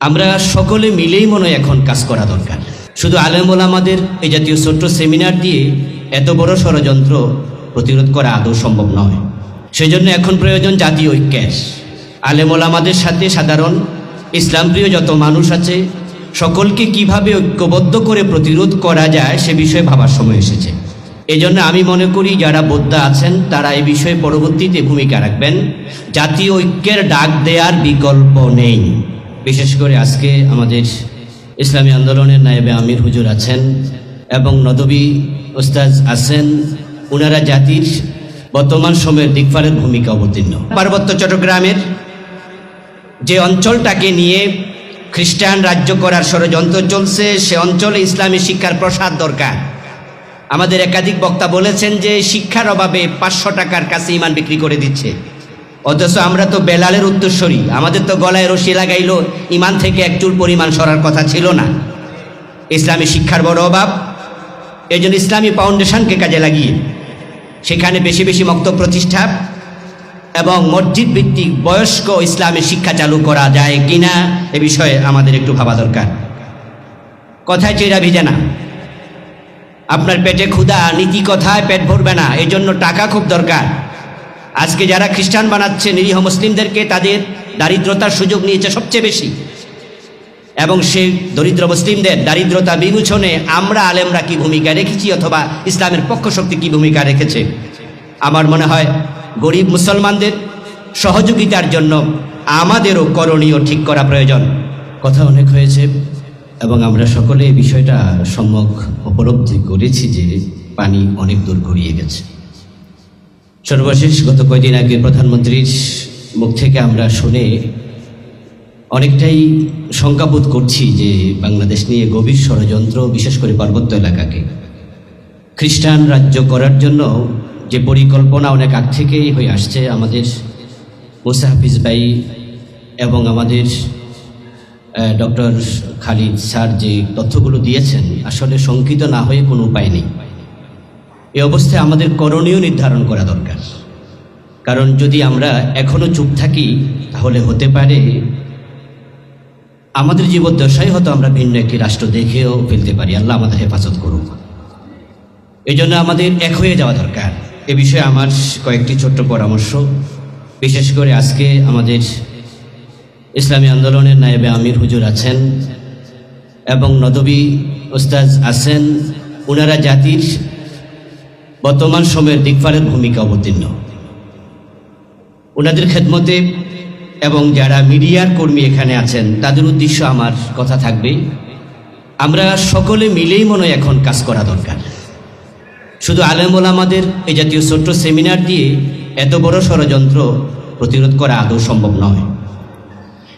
আমরা সকলে মিলেই মনে হয় এখন কাজ করা দরকার। শুধু আলেম ওলামাদের এই জাতীয় ছোট্ট সেমিনার দিয়ে এত বড় ষড়যন্ত্র প্রতিরোধ করা আদৌ সম্ভব নয়। সেজন্য এখন প্রয়োজন জাতীয় ঐক্যের। আলেম ওলামাদের সাথে সাধারণ ইসলামপ্রিয় যত মানুষ আছে সকলকে কিভাবে ঐক্যবদ্ধ করে প্রতিরোধ করা যায় সে বিষয়ে ভাবার সময় এসেছে। এজন্য আমি মনে করি যারা বোদ্ধা আছেন তারা এই বিষয়ে পরবর্তীতে ভূমিকা রাখবেন। জাতীয় ঐক্যের ডাক দেওয়ার বিকল্প নেই। বিশেষ করে আজকে আমাদের ইসলামী আন্দোলনের নায়েবে আমির হুজুর আছেন এবং নদবী ওস্তাদ আছেন। ওনারা জাতির বর্তমান সময়ের দিকফারের ভূমিকা অবতীর্ণ। পার্বত্য চট্টগ্রামের যে অঞ্চলটাকে নিয়ে খ্রিস্টান রাজ্য করার ষড়যন্ত্র চলছে সে অঞ্চলে ইসলামী শিক্ষার প্রসার দরকার। আমাদের একাধিক বক্তা বলেছেন যে শিক্ষার অভাবে 500 টাকার কাছে ইমান বিক্রি করে দিচ্ছে, অথচ আমরা তো বেলালের উত্তরসূরি। আমাদের তো গলায় রশি লাগাইলো ইমান থেকে এক চুল পরিমাণ সরার কথা ছিল না। ইসলামী শিক্ষার বড় অভাব। এই জন্য ইসলামী ফাউন্ডেশনকে কাজে লাগিয়ে সেখানে বেশি বেশি মক্তব প্রতিষ্ঠা এবং মসজিদ ভিত্তিক বয়স্ক ইসলামী শিক্ষা চালু করা যায় কিনা এ বিষয়ে আমাদের একটু ভাবা দরকার। কথায় চেরা ভিজে না, আপনার পেটে ক্ষুধা, নীতি কথায় পেট ভরবে না, এই জন্য টাকা খুব দরকার। আজকে যারা খ্রিস্টান বানাচ্ছে নিরীহ মুসলিমদেরকে, তাদের দারিদ্রতার সুযোগ নিয়েছে সবচেয়ে বেশি, এবং সেই দরিদ্র মুসলিমদের দারিদ্রতা বিমোচনে আমরা আলেমরা কি ভূমিকা রেখেছি অথবা ইসলামের পক্ষ শক্তি কি ভূমিকা রেখেছে। আমার মনে হয় গরিব মুসলমানদের সহযোগিতার জন্য আমাদেরও করণীয় ঠিক করা প্রয়োজন। কথা অনেক হয়েছে এবং আমরা সকলে এই বিষয়টা সম্যক উপলব্ধি করেছি যে পানি অনেক দূর গড়িয়ে গেছে। সর্বশেষ গত কয়েকদিন আগে প্রধানমন্ত্রীর মুখ থেকে আমরা শুনে অনেকটাই শঙ্কাবোধ করছি যে বাংলাদেশ নিয়ে গভীর ষড়যন্ত্র, বিশেষ করে পার্বত্য এলাকাকে খ্রিস্টান রাজ্য করার জন্য যে পরিকল্পনা অনেক আগ থেকেই হয়ে আসছে। আমাদের মুসা হাফিজ ভাই এবং আমাদের ডক্টর খালিদ স্যার যে তথ্যগুলো দিয়েছেন, আসলে শঙ্কিত না হয়ে কোনো উপায় নেই। এই অবস্থায় আমাদের করণীয় নির্ধারণ করা দরকার। কারণ যদি আমরা এখনো চুপ থাকি তাহলে হতে পারে আমাদের জীবদ্দশায় হয়তো আমরা ভিন্ন একটি রাষ্ট্র দেখেও ফেলতে পারি। আল্লাহ আমাদের হেফাজত করুক। এই জন্য আমাদের এক হয়ে যাওয়া দরকার। এ বিষয়ে আমার কয়েকটি ছোট্ট পরামর্শ। বিশেষ করে আজকে আমাদের ইসলামী আন্দোলনের নায়েবে আমির হুজুর আছেন এবং নদবী ওস্তাদ আছেন। ওনারা জাতির বর্তমান সময়ের দিকফারের ভূমিকা অবতীর্ণ। ওনাদের খেদমতে এবং যারা মিডিয়ার কর্মী এখানে আছেন তাদের উদ্দেশ্য আমার কথা থাকবে, আমরা সকলে মিলেই মনে হয় এখন কাজ করা দরকার। শুধু আলেম ওলামাদের এই জাতীয় ছোট্ট সেমিনার দিয়ে এত বড় ষড়যন্ত্র প্রতিরোধ করা আদৌ সম্ভব নয়।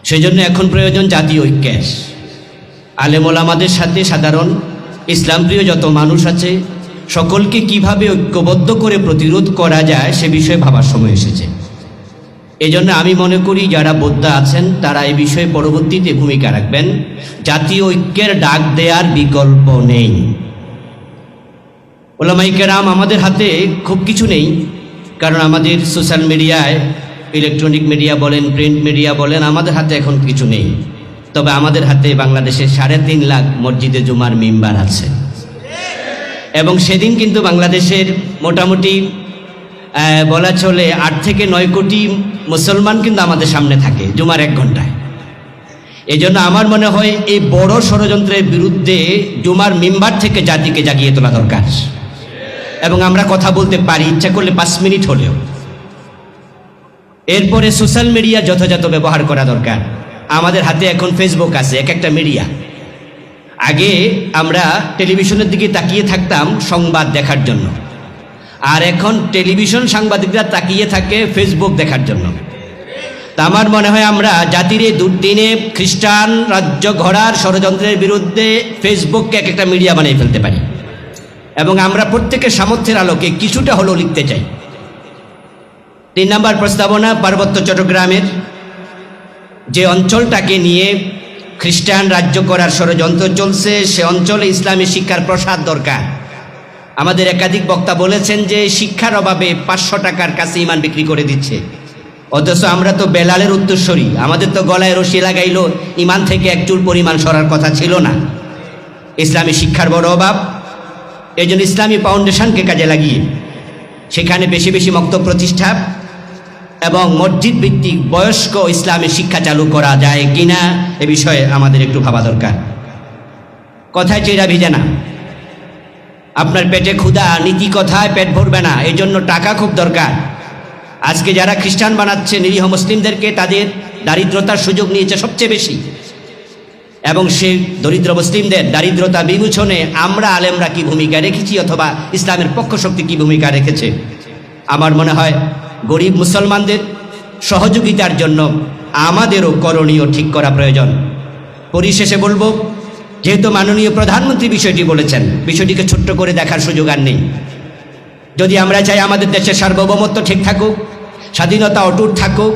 সেজন্য এখন প্রয়োজন জাতীয় ঐক্যের। আলেম ওলামাদের সাথে সাধারণ ইসলামপ্রিয় যত মানুষ আছে সকলকে কিভাবে ঐক্যবদ্ধ করে প্রতিরোধ করা যায় সে বিষয়ে ভাবার সময় এসেছে। এজন্য আমি মনে করি যারা বোদ্ধা আছেন তারা এই বিষয়ে পরবর্তীতে ভূমিকা রাখবেন। জাতীয় ঐক্যের ডাক দেওয়ার বিকল্প নেই। ওলামায়ে কেরাম আমাদের হাতে খুব কিছু নেই, কারণ আমাদের সোশ্যাল মিডিয়ায়, ইলেকট্রনিক মিডিয়া বলেন, প্রিন্ট মিডিয়া বলেন, আমাদের হাতে এখন কিছু নেই। তবে আমাদের হাতে বাংলাদেশের 3.5 লাখ মসজিদে জুমার মিম্বার আছে এবং সেদিন কিন্তু বাংলাদেশের মোটামুটি বলা চলে 8 থেকে 9 কোটি মুসলমান কিন্তু আমাদের সামনে থাকে জুমার 1 ঘন্টায়। এই জন্য আমার মনে হয় এই বড় ষড়যন্ত্রের বিরুদ্ধে জুমার মিম্বার থেকে জাতিকে জাগিয়ে তোলা দরকার এবং আমরা কথা বলতে পারি ইচ্ছা করলে 5 মিনিট হলেও। এরপরে সোশ্যাল মিডিয়া যথাযথ ব্যবহার করা দরকার। আমাদের হাতে এখন ফেসবুক আছে, এক একটা মিডিয়া। আগে আমরা টেলিভিশনের দিকে তাকিয়ে থাকতাম সংবাদ দেখার জন্য, আর এখন টেলিভিশন সাংবাদিকরা তাকিয়ে থাকে ফেসবুক দেখার জন্য। তা আমার মনে হয় আমরা জাতির এই দুর্দিনে খ্রিস্টান রাজ্য গড়ার ষড়যন্ত্রের বিরুদ্ধে ফেসবুককে এক একটা মিডিয়া বানিয়ে ফেলতে পারি এবং আমরা প্রত্যেকের সামর্থ্যের আলোকে কিছুটা হলেও লিখতে চাই। 3 নম্বর প্রস্তাবনা, পার্বত্য চট্টগ্রামের যে অঞ্চলটাকে নিয়ে খ্রিস্টান রাজ্য করার ষড়যন্ত্র চলছে সে অঞ্চলে ইসলামী শিক্ষার প্রসার দরকার। আমাদের একাধিক বক্তা বলেছেন যে শিক্ষার অভাবে 500 টাকার কাছে ইমান বিক্রি করে দিচ্ছে, অথচ আমরা তো বেলালের উত্তরসূরি, আমাদের তো গলায় রশি লাগাইলো ইমান থেকে এক চুল পরিমাণ সরার কথা ছিল না। ইসলামী শিক্ষার বড় অভাব, এই জন্য ইসলামী ফাউন্ডেশনকে কাজে লাগিয়ে সেখানে বেশি বেশি মক্তব প্রতিষ্ঠা এবং মসজিদ ভিত্তিক বয়স্ক ইসলামী শিক্ষা চালু করা যায় কিনা এ বিষয়ে আমাদের একটু ভাবা দরকার। কথায় চেরা ভিজে না, আপনার পেটে ক্ষুধা, নীতি কথায় পেট ভরবে না, এই জন্য টাকা খুব দরকার। আজকে যারা খ্রিস্টান বানাচ্ছে নিরীহ মুসলিমদেরকে, তাদের দারিদ্রতার সুযোগ নিয়েছে সবচেয়ে বেশি, এবং সেই দরিদ্র মুসলিমদের দারিদ্রতা বিমোচনে আমরা আলেমরা কি ভূমিকা রেখেছি অথবা ইসলামের পক্ষশক্তি কি ভূমিকা রেখেছে। আমার মনে হয় গরিব মুসলমানদের সহযোগিতার জন্য আমাদেরও করণীয় ঠিক করা প্রয়োজন। পরিশেষে বলবো, যেহেতু মাননীয় প্রধানমন্ত্রী বিষয়টি বলেছেন, বিষয়টিকে ছোট্ট করে দেখার সুযোগ আর নেই। যদি আমরা চাই আমাদের দেশের সার্বভৌমত্ব ঠিক থাকুক, স্বাধীনতা অটুট থাকুক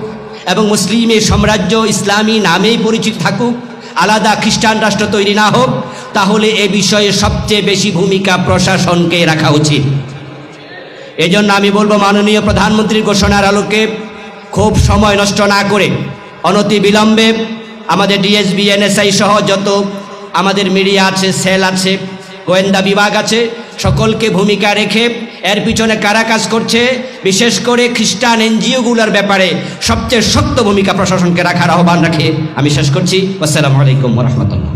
এবং মুসলিমের সাম্রাজ্য ইসলামী নামেই পরিচিত থাকুক, আলাদা খ্রিস্টান রাষ্ট্র তৈরি না হোক, তাহলে এ বিষয়ে সবচেয়ে বেশি ভূমিকা প্রশাসনকে রাখা উচিত। এজন্য আমি বলবো, মাননীয় প্রধানমন্ত্রীর ঘোষণার আলোকে খুব সময় নষ্ট না করে অনতি বিলম্বে আমাদের ডিএসবি, এনএসআই সহ যত আমাদের মিডিয়া আছে, সেল আছে, গোয়েন্দা বিভাগ আছে, সকলকে ভূমিকা রেখে এর পিছনে কারা কাজ করছে, বিশেষ করে খ্রিস্টান এনজিওগুলোর ব্যাপারে সবচেয়ে শক্ত ভূমিকা প্রশাসনকে রাখার আহ্বান রাখে আমি শেষ করছি। আসসালামু আলাইকুম ওয়া রাহমাতুল্লাহ।